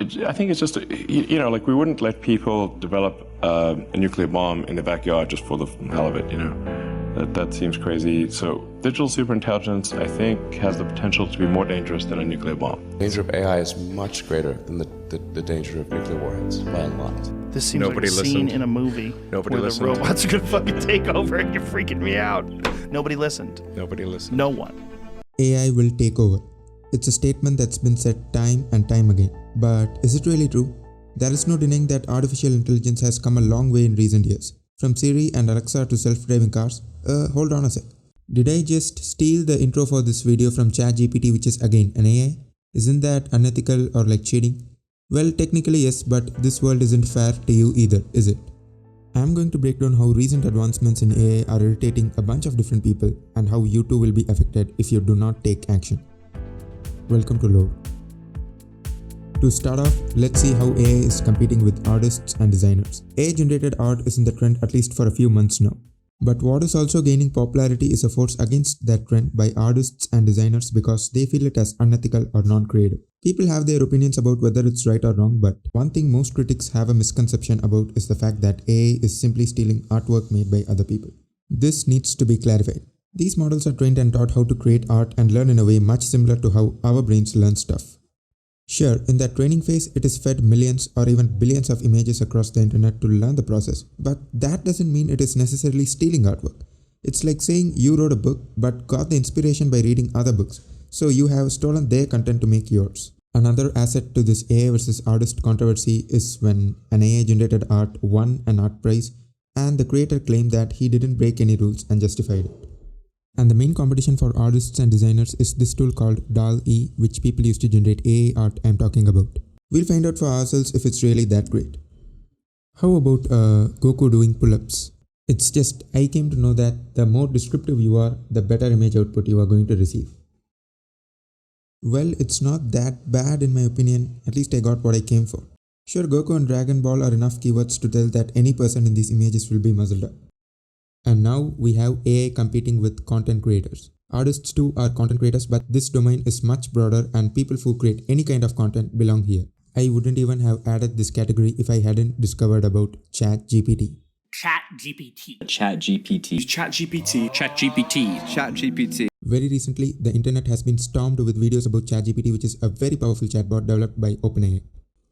I think it's just, like we wouldn't let people develop a nuclear bomb in the backyard just for the hell of it, That seems crazy. So digital superintelligence, I think, has the potential to be more dangerous than a nuclear bomb. The danger of AI is much greater than the danger of nuclear warheads by a lot. This seems like a scene in a movie where the robots are going to fucking take over and you're freaking me out. Nobody listened. No one. AI will take over. It's a statement that's been said time and time again. But is it really true? There is no denying that artificial intelligence has come a long way in recent years. From Siri and Alexa to self-driving cars. Hold on a sec. Did I just steal the intro for this video from ChatGPT, which is again an AI? Isn't that unethical or like cheating? Well, technically yes, but this world isn't fair to you either, is it? I'm going to break down how recent advancements in AI are irritating a bunch of different people and how you too will be affected if you do not take action. Welcome to Lore. To start off, let's see how AI is competing with artists and designers. AI-generated art is in the trend at least for a few months now. But what is also gaining popularity is a force against that trend by artists and designers because they feel it as unethical or non-creative. People have their opinions about whether it's right or wrong, but one thing most critics have a misconception about is the fact that AI is simply stealing artwork made by other people. This needs to be clarified. These models are trained and taught how to create art and learn in a way much similar to how our brains learn stuff. Sure, in that training phase, it is fed millions or even billions of images across the internet to learn the process, but that doesn't mean it is necessarily stealing artwork. It's like saying you wrote a book but got the inspiration by reading other books, so you have stolen their content to make yours. Another asset to this AI versus artist controversy is when an AI-generated art won an art prize and the creator claimed that he didn't break any rules and justified it. And the main competition for artists and designers is this tool called DALL-E, which people use to generate AI art I'm talking about. We'll find out for ourselves if it's really that great. How about Goku doing pull-ups? It's just, I came to know that the more descriptive you are, the better image output you are going to receive. Well, it's not that bad in my opinion, at least I got what I came for. Sure, Goku and Dragon Ball are enough keywords to tell that any person in these images will be muzzled up. And now we have AI competing with content creators. Artists too are content creators, but this domain is much broader and people who create any kind of content belong here. I wouldn't even have added this category if I hadn't discovered about ChatGPT. ChatGPT. Very recently, the internet has been stormed with videos about ChatGPT, which is a very powerful chatbot developed by OpenAI.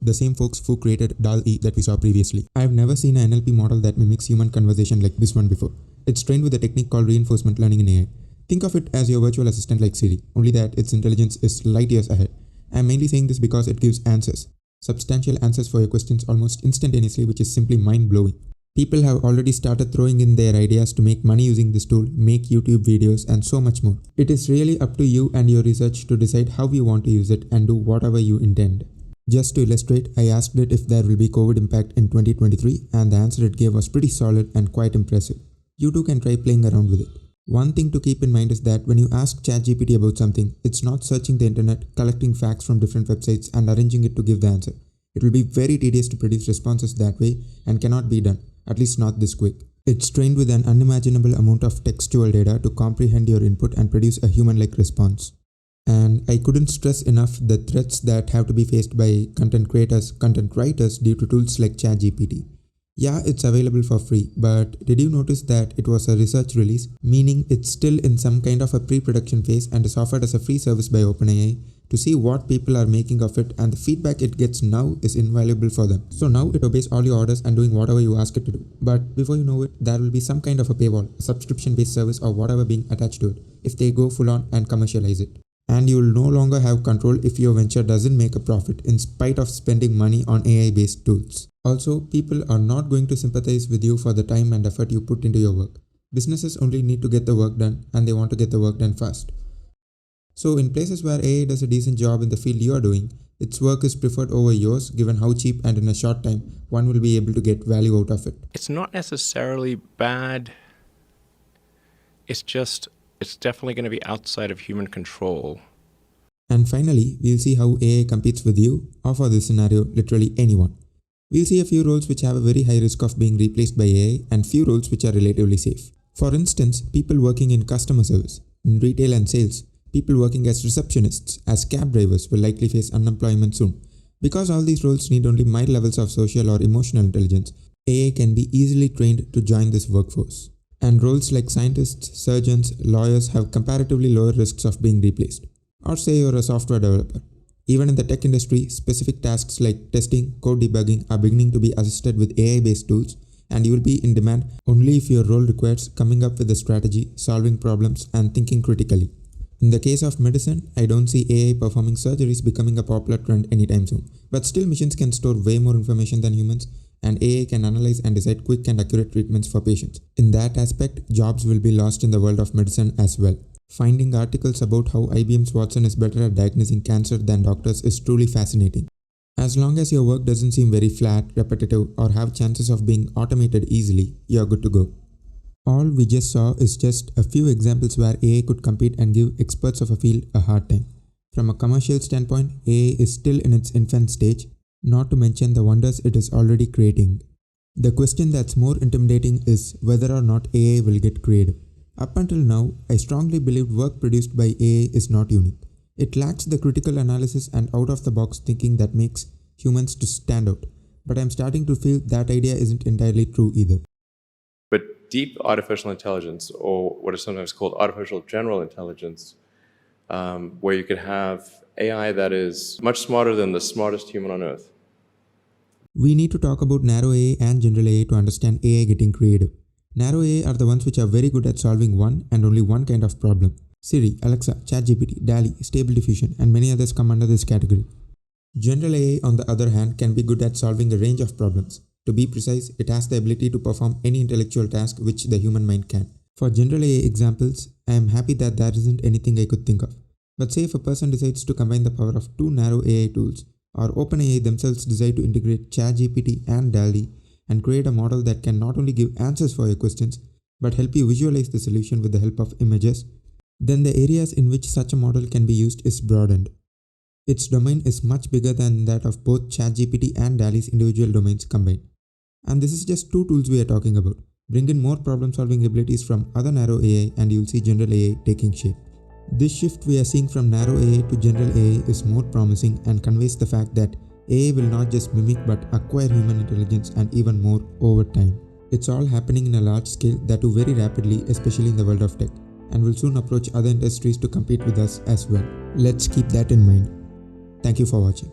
The same folks who created DALL-E that we saw previously. I have never seen an NLP model that mimics human conversation like this one before. It's trained with a technique called reinforcement learning in AI. Think of it as your virtual assistant like Siri, only that its intelligence is light years ahead. I am mainly saying this because it gives answers. Substantial answers for your questions almost instantaneously, which is simply mind-blowing. People have already started throwing in their ideas to make money using this tool, make YouTube videos and so much more. It is really up to you and your research to decide how you want to use it and do whatever you intend. Just to illustrate, I asked it if there will be COVID impact in 2023 and the answer it gave was pretty solid and quite impressive. You too can try playing around with it. One thing to keep in mind is that when you ask ChatGPT about something, it's not searching the internet, collecting facts from different websites and arranging it to give the answer. It will be very tedious to produce responses that way and cannot be done, at least not this quick. It's trained with an unimaginable amount of textual data to comprehend your input and produce a human-like response. And I couldn't stress enough the threats that have to be faced by content creators, content writers due to tools like ChatGPT. Yeah, it's available for free, but did you notice that it was a research release, meaning it's still in some kind of a pre-production phase and is offered as a free service by OpenAI to see what people are making of it, and the feedback it gets now is invaluable for them. So now it obeys all your orders and doing whatever you ask it to do. But before you know it, there will be some kind of a paywall, a subscription-based service or whatever being attached to it if they go full on and commercialize it. And you will no longer have control if your venture doesn't make a profit in spite of spending money on AI-based tools. Also, people are not going to sympathize with you for the time and effort you put into your work. Businesses only need to get the work done and they want to get the work done fast. So in places where AI does a decent job in the field you are doing, its work is preferred over yours given how cheap and in a short time one will be able to get value out of it. It's not necessarily bad. It's definitely going to be outside of human control. And finally, we'll see how AI competes with you, or for this scenario, literally anyone. We'll see a few roles which have a very high risk of being replaced by AI and few roles which are relatively safe. For instance, people working in customer service, in retail and sales, people working as receptionists, as cab drivers will likely face unemployment soon Because all these roles need only mild levels of social or emotional intelligence, AI can be easily trained to join this workforce. And roles like scientists, surgeons, lawyers have comparatively lower risks of being replaced. Or say you're a software developer. Even in the tech industry, specific tasks like testing, code debugging are beginning to be assisted with AI-based tools, and you will be in demand only if your role requires coming up with a strategy, solving problems, and thinking critically. In the case of medicine, I don't see AI performing surgeries becoming a popular trend anytime soon. But still, machines can store way more information than humans, and AI can analyze and decide quick and accurate treatments for patients. In that aspect, jobs will be lost in the world of medicine as well. Finding articles about how IBM's Watson is better at diagnosing cancer than doctors is truly fascinating. As long as your work doesn't seem very flat, repetitive, or have chances of being automated easily, you're good to go. All we just saw is just a few examples where AI could compete and give experts of a field a hard time. From a commercial standpoint, AI is still in its infant stage, not to mention the wonders it is already creating. The question that's more intimidating is whether or not AI will get creative. Up until now, I strongly believed work produced by AI is not unique. It lacks the critical analysis and out-of-the-box thinking that makes humans to stand out. But I'm starting to feel that idea isn't entirely true either. But deep artificial intelligence, or what is sometimes called artificial general intelligence, where you could have AI that is much smarter than the smartest human on earth. We need to talk about narrow AI and general AI to understand AI getting creative. Narrow AI are the ones which are very good at solving one and only one kind of problem. Siri, Alexa, ChatGPT, DALL-E, Stable Diffusion, and many others come under this category. General AI, on the other hand, can be good at solving a range of problems. To be precise, it has the ability to perform any intellectual task which the human mind can. For general AI examples, I am happy that there isn't anything I could think of. But say if a person decides to combine the power of two narrow AI tools, or OpenAI themselves decide to integrate ChatGPT and DALL-E and create a model that can not only give answers for your questions, but help you visualize the solution with the help of images, then the areas in which such a model can be used is broadened. Its domain is much bigger than that of both ChatGPT and DALL-E's individual domains combined. And this is just two tools we are talking about. Bring in more problem-solving abilities from other narrow AI and you'll see general AI taking shape. This shift we are seeing from narrow AI to general AI is more promising and conveys the fact that AI will not just mimic but acquire human intelligence and even more over time. It's all happening in a large scale, that too very rapidly, especially in the world of tech, and will soon approach other industries to compete with us as well. Let's keep that in mind. Thank you for watching.